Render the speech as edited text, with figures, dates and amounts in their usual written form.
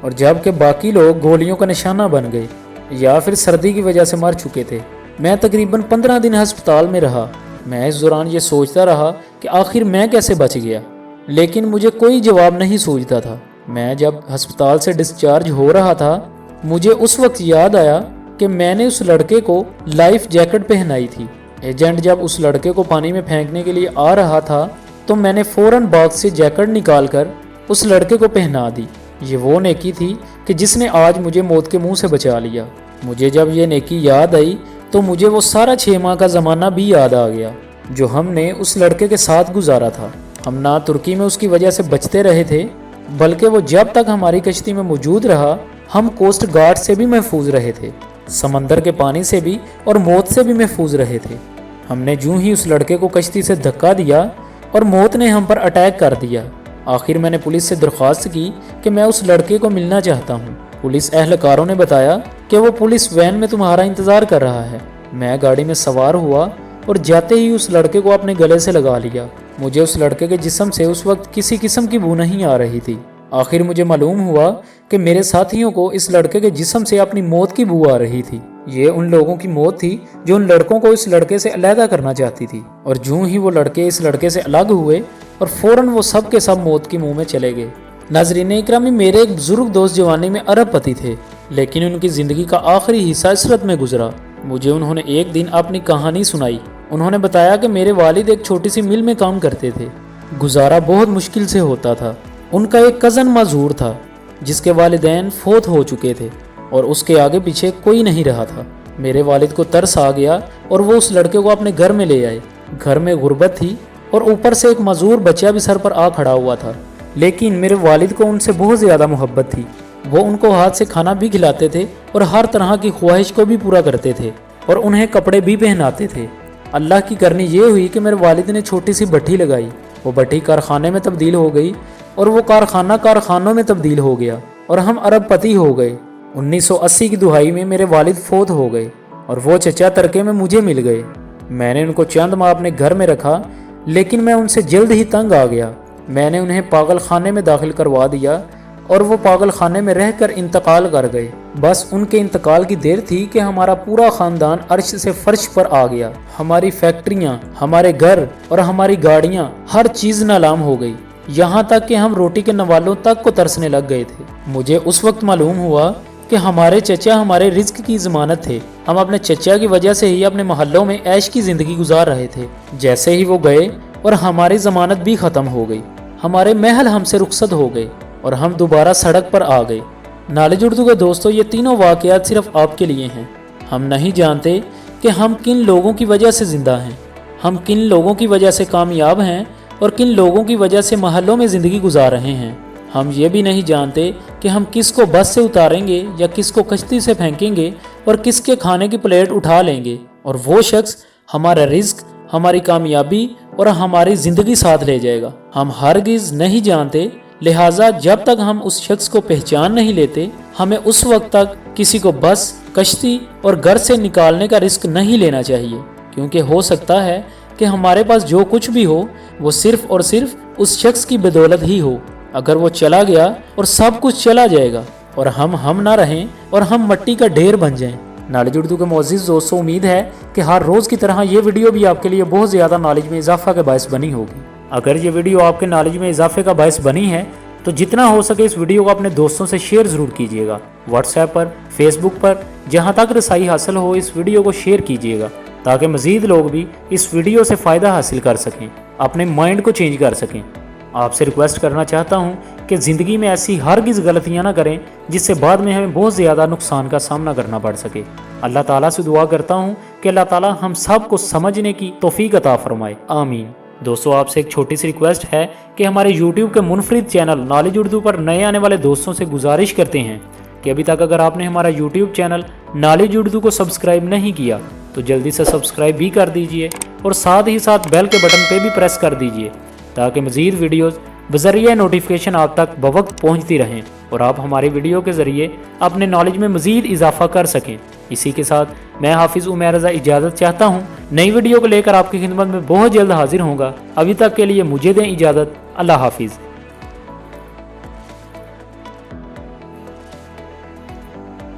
اور جبکہ باقی لوگ گولیوں کا نشانہ بن گئے یا پھر سردی کی وجہ سے مر چکے تھے۔ میں تقریباً 15 دن ہسپتال میں رہا۔ میں اس دوران یہ سوچتا رہا کہ آخر میں کیسے بچ گیا، لیکن مجھے کوئی جواب نہیں سوچتا تھا۔ میں جب ہسپتال سے ڈسچارج ہو رہا تھا، مجھے اس وقت یاد آیا کہ میں نے اس لڑکے کو لائف جیکٹ پہنائی تھی۔ ایجنٹ جب اس لڑکے کو پانی میں پھینکنے کے لیے آ رہا تھا تو میں نے فوراً باکس سے جیکٹ نکال کر اس لڑکے کو پہنا دی۔ یہ وہ نیکی تھی کہ جس نے آج مجھے موت کے منہ سے بچا لیا۔ مجھے جب یہ نیکی یاد آئی تو مجھے وہ سارا 6 ماہ کا زمانہ بھی یاد آ گیا جو ہم نے اس لڑکے کے ساتھ گزارا تھا۔ ہم نہ ترکی میں اس کی وجہ سے بچتے رہے تھے، بلکہ وہ جب تک ہماری کشتی میں موجود رہا ہم کوسٹ گارڈ سے بھی محفوظ رہے تھے، سمندر کے پانی سے بھی اور موت سے بھی محفوظ رہے تھے۔ ہم نے جو ہی اس لڑکے کو کشتی سے دھکا دیا اور موت نے ہم پر اٹیک کر دیا۔ آخر میں نے پولیس سے درخواست کی کہ میں اس لڑکے کو ملنا چاہتا ہوں۔ پولیس اہلکاروں نے بتایا کہ وہ پولیس وین میں تمہارا انتظار کر رہا ہے۔ میں گاڑی میں سوار ہوا اور جاتے ہی اس لڑکے کو اپنے گلے سے لگا لیا۔ مجھے اس لڑکے کے جسم سے اس وقت کسی قسم کی بو نہیں آ رہی تھی۔ آخر مجھے معلوم ہوا کہ میرے ساتھیوں کو اس لڑکے کے جسم سے اپنی موت کی بو آ رہی تھی۔ یہ ان لوگوں کی موت تھی جو ان لڑکوں کو اس لڑکے سے علیحدہ کرنا چاہتی تھی، اور جو ہی وہ لڑکے اس لڑکے سے الگ ہوئے اور فوراً وہ سب کے سب موت کے منہ میں چلے گئے۔ ناظرین اکرامی، میرے ایک بزرگ دوست جوانی میں ارب پتی تھے، لیکن ان کی زندگی کا آخری حصہ عسرت میں گزرا۔ مجھے انہوں نے ایک دن اپنی کہانی سنائی۔ انہوں نے بتایا کہ میرے والد ایک چھوٹی سی مل میں کام کرتے تھے۔ گزارا بہت مشکل سے ہوتا تھا۔ ان کا ایک کزن معذور تھا جس کے والدین فوت ہو چکے تھے اور اس کے آگے پیچھے کوئی نہیں رہا تھا۔ میرے والد کو ترس آ گیا اور وہ اس لڑکے کو اپنے گھر میں لے آئے۔ گھر میں غربت تھی اور اوپر سے ایک معذور بچہ بھی سر پر آ کھڑا ہوا تھا، لیکن میرے والد کو ان سے بہت زیادہ محبت تھی۔ وہ ان کو ہاتھ سے کھانا بھی کھلاتے تھے اور ہر طرح کی خواہش کو بھی پورا کرتے تھے اور انہیں کپڑے بھی پہناتے تھے۔ اللہ کی کرنی یہ ہوئی کہ میرے والد نے چھوٹی سی بھٹی لگائی۔ وہ بھٹی کارخانے میں تبدیل ہو گئی اور وہ کارخانہ کارخانوں میں تبدیل ہو گیا اور ہم ارب پتی ہو گئے۔ 1980 کی دہائی میں میرے والد فوت ہو گئے اور وہ چچا ترکے میں مجھے مل گئے۔ میں نے ان کو چند ماہ اپنے گھر میں رکھا، لیکن میں ان سے جلد ہی تنگ آ گیا۔ میں نے انہیں پاگل خانے میں داخل کروا دیا اور وہ پاگل خانے میں رہ کر انتقال کر گئے۔ بس ان کے انتقال کی دیر تھی کہ ہمارا پورا خاندان عرش سے فرش پر آ گیا۔ ہماری فیکٹریاں، ہمارے گھر اور ہماری گاڑیاں، ہر چیز نالام ہو گئی، یہاں تک کہ ہم روٹی کے نوالوں تک کو ترسنے لگ گئے تھے۔ مجھے اس وقت معلوم ہوا کہ ہمارے چچا ہمارے رزق کی ضمانت تھے۔ ہم اپنے چچا کی وجہ سے ہی اپنے محلوں میں عیش کی زندگی گزار رہے تھے۔ جیسے ہی وہ گئے اور ہماری ضمانت بھی ختم ہو گئی، ہمارے محل ہم سے رخصت ہو گئے اور ہم دوبارہ سڑک پر آ گئے۔ نالج اردو کے دوستوں، یہ تینوں واقعات صرف آپ کے لیے ہیں۔ ہم نہیں جانتے کہ ہم کن لوگوں کی وجہ سے زندہ ہیں، ہم کن لوگوں کی وجہ سے کامیاب ہیں اور کن لوگوں کی وجہ سے محلوں میں زندگی گزار رہے ہیں۔ ہم یہ بھی نہیں جانتے کہ ہم کس کو بس سے اتاریں گے یا کس کو کشتی سے پھینکیں گے اور کس کے کھانے کی پلیٹ اٹھا لیں گے، اور وہ شخص ہمارا رزق، ہماری کامیابی اور ہماری زندگی ساتھ لے جائے گا۔ ہم ہرگز نہیں جانتے، لہٰذا جب تک ہم اس شخص کو پہچان نہیں لیتے، ہمیں اس وقت تک کسی کو بس، کشتی اور گھر سے نکالنے کا رسک نہیں لینا چاہیے، کیونکہ ہو سکتا ہے کہ ہمارے پاس جو کچھ بھی ہو وہ صرف اور صرف اس شخص کی بدولت ہی ہو۔ اگر وہ چلا گیا اور سب کچھ چلا جائے گا اور ہم نہ رہیں اور ہم مٹی کا ڈھیر بن جائیں۔ نالج اردو کے معزز دوستوں، امید ہے کہ ہر روز کی طرح یہ ویڈیو بھی آپ کے لیے بہت زیادہ نالج میں اضافہ کا باعث بنی ہوگی۔ اگر یہ ویڈیو آپ کے نالج میں اضافے کا باعث بنی ہے تو جتنا ہو سکے اس ویڈیو کو اپنے دوستوں سے شیئر ضرور کیجیے گا۔ واٹس ایپ پر، فیس بک پر، جہاں تک رسائی حاصل ہو اس ویڈیو کو شیئر کیجیے گا تاکہ مزید لوگ بھی اس ویڈیو سے فائدہ حاصل کر سکیں، اپنے مائنڈ کو چینج کر سکیں۔ آپ سے ریکویسٹ کرنا چاہتا ہوں کہ زندگی میں ایسی ہرگز غلطیاں نہ کریں جس سے بعد میں ہمیں بہت زیادہ نقصان کا سامنا کرنا پڑ سکے۔ اللہ تعالیٰ سے دعا کرتا ہوں کہ اللہ تعالیٰ ہم سب کو سمجھنے کی توفیق عطا فرمائے، آمین۔ دوستوں، آپ سے ایک چھوٹی سی ریکویسٹ ہے کہ ہمارے یوٹیوب کے منفرد چینل نالج اردو پر نئے آنے والے دوستوں سے گزارش کرتے ہیں کہ ابھی تک اگر آپ نے ہمارا یوٹیوب چینل نالج اردو کو سبسکرائب نہیں کیا تو جلدی سے سبسکرائب بھی کر دیجئے اور ساتھ ہی ساتھ بیل کے بٹن پہ بھی پریس کر دیجئے تاکہ مزید ویڈیوز بذریعہ نوٹیفیکیشن آپ تک بوقت پہنچتی رہیں اور آپ ہماری ویڈیو کے ذریعے اپنے نالج میں مزید اضافہ کر سکیں۔ اسی کے ساتھ میں حافظ عمیر رضا اجازت چاہتا ہوں، نئی ویڈیو کو لے کر آپ کی خدمت میں بہت جلد حاضر ہوں گا۔ ابھی تک کے لیے مجھے دیں اجازت، اللہ حافظ۔